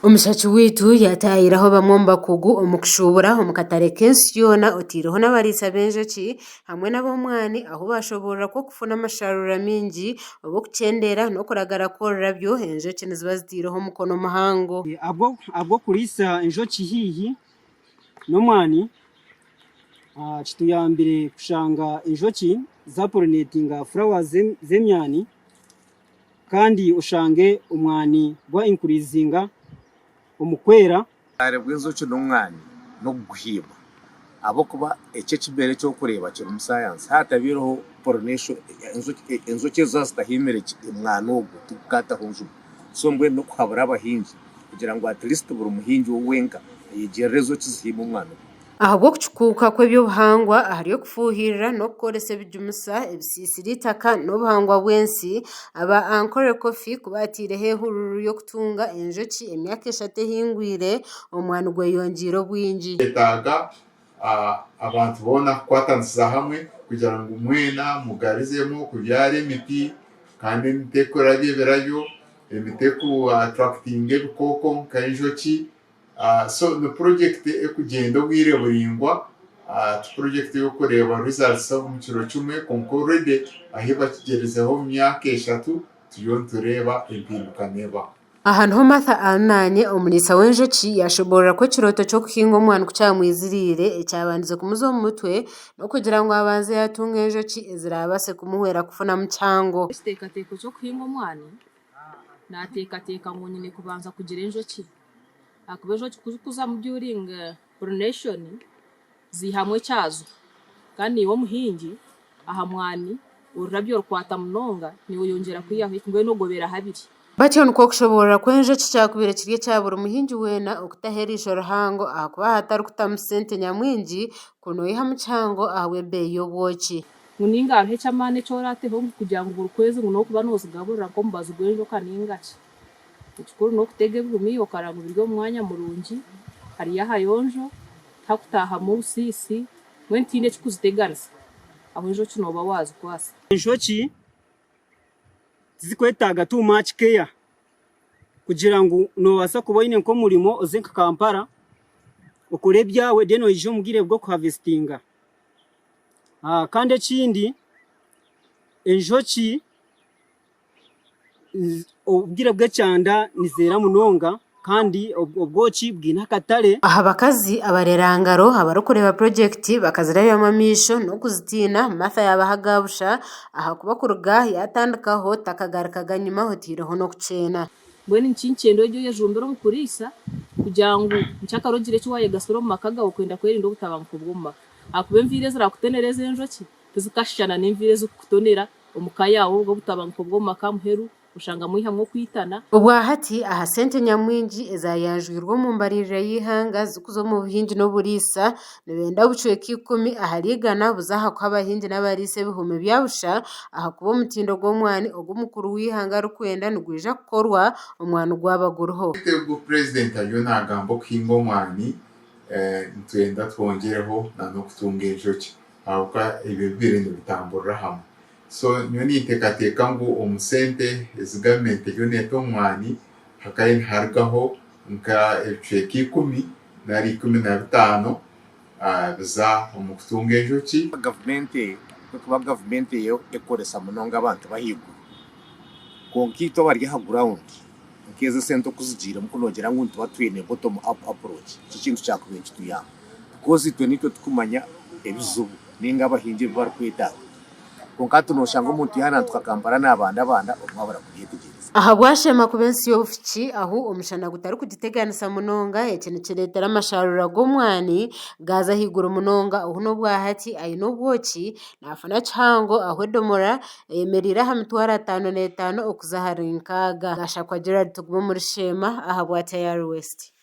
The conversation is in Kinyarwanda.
Omushaiki witu yatahiraho bamwomba kugu omu kushubura omu katare k'ensi yoona otiireho n'abariisa b'enjoki hamwe n'ab'omwani ahu bashoborera kufuna amasharura mingi obw'okucendeera n'okuragara kw'orurabyo enjoki niziba zitiireho omukono muhango. Habw'okuriisa enjoki haihi n'omwani kituyambire kushanga enjoki zapolinetinga flowers z'emyani kandi oshange omwani gwa increasinga omukwera bw'enjoki n'omwani n'okuguhiima ahabw'okuba eki ekibeere ekyokureeba kiri omu science hatabiireho pollination enjoki ezo zitahiimire omwani ogwo tigukwataho njubu, so mbwenu n'okuhabura abahingi kugira ngu at least buri muhingi wenka yegyerere enjoki zihiime omwani ogwo. Ahabw'okukikuuka kw'ebyobuhangwa ahari okufuuhirira n'okukoresa ebigimusa ebisiisira itaka n'obuhangwa bw'ensi aba Ankole Coffee kubaatiireho ehururu y'okutunga enjoki emyaka 3 ehingwire omwani gweyongiire obwingi. Etaaga abantu boona kukwatanisiza hamwe kugira ngu mwena mugarizemu kubyara emiti kandi emiti ekurabya ebirabyo, emiti ekuattractinga ebikooko nk'enjoki. So ni project ekugyenda obwire buringwa, project y'okureeba results omu kiro kimwe konka already ahi bakigyerezeho omu myaka 3 turiyo nitureeba empinduka neebaho. Aha niho Martha Alnanye omuriisa w'enjoki yashoborera ko ekirooto ky'okuhinga omwani kukyamwiziriire ekyabandize kumuza omu mutwe n'okugira ngu abanze yatunga enjoki ezirabaase kumuhwera kufunamu kyango. Ekiteekateeko ky'okuhinga omwani naateekateeka ngu nyine kubanza kugira enjoki akuba enjoki kuzamu during pollination ziihamu ekyazo kandi niwe omuhingi aha mwani orurabyo rukwata munonga niwe yongera kwihaho mbwenu ogobera habiri. Batyo nikwo okushoborera kw'enjoki kyakubaire kiri ekya buri muhingi weena okutaho eriisho rihango ahakuba hatarikutamu sente nyamwingi kunoyihamu kyango ahabw'ebbeeyi y'obwoki. Ninga hariho ekyamaani ekyorateho kugira ngu buri kwezi ngu n'okuba noozigaburira nk'omubazi gw'enjoka ningaki. Ekikuru n'okutega ebihumi okaraba biri omu mwanya murungi hariyo ahayonjo tahakutaahamu obusiisi mbwenu tiine ekikuziteganisa aho enjoki nooba waazikwasa. Enjoki tizikwetaaga too much care kugira ngu noobaasa kuba oine nk'omurimo oze nka Kampala okore ebyawe then oije omu bwire bw'okuharvestinga. Kandi ekindi enjoki obwire bw'ekyanda nizeera munonga kandi obwoki bwine akatare. Aha bakazi abarerangaro abarikureeba project bakazirabamu amaisho n'okuzitiina Martha yabahaga busha ahakuba kuruga yatandikaho takagarukaga nyuma otiireho n'okukyena. Mbwenu nikinkyenda ogyo yejumbire omu kuriisa kugira ngu nkyakare ogire eki wayegasire omu maka gawe kwenda kwerinda obutabanguko bw'omu maka ahakuba enviiri ezirakutonereza enjoki tizikashushana n'enviiri ezikukutonera omu ka yawe obw'obutabanguko bw'omu maka muheru oshanga mwihamu okwitana. Obwahati aha sente nyamwingi ezayanjwirwe omu mbaririra y'ihanga zikuza omu buhingi n'oburiisa nibenda bucweka 10 ahari 100 buza kuha abahingi n'abariisa ebihumi bya busha ahakuba omutindo gw'omwani ogw'omukuru w'ihanga arikwenda nigwija kukorwa omwani gwaba guriho. President ariyo naagamba okuhinga omwani nitwenda twongereho n'okutunga enjoki ahabw'okuba ebyo bibiri nibitamburira hamwe. So niyo ninteekateeka ngu omu sente ezi gavumenti eriyo neeta omwani hakaye niharugaho nka ebicweka 10 nari 15 biza omu kutunga enjoki. Kuba gavumenti eyo ekoresa munonga abantu bahaiguru konka itwe abari aha ground nk'ezi sente okuzigiiremu kunogira ngu nituba twine bottom up approach eki kintu kyakubaire kituyamba because itwe nitwe tukumanya ebizibu ninga abahingi ebi barikwetaaga konka tunoshanga omuntu yaana tukakampara n'abandi omwe barakubyetegereza. Aha bwashema kuba ensi y'obufuki ahu omushana gutari kugiteganisa munonga eki nikireetera amasharura g'omwani gaza ahaiguru munonga ohu n'obwahati aine obwoki naafuna kihango ahu edomora eyemereire aha $55 okuza ahari 6. Gashakwa Gerald tuguma omuri Shema aha bwa Tayari West.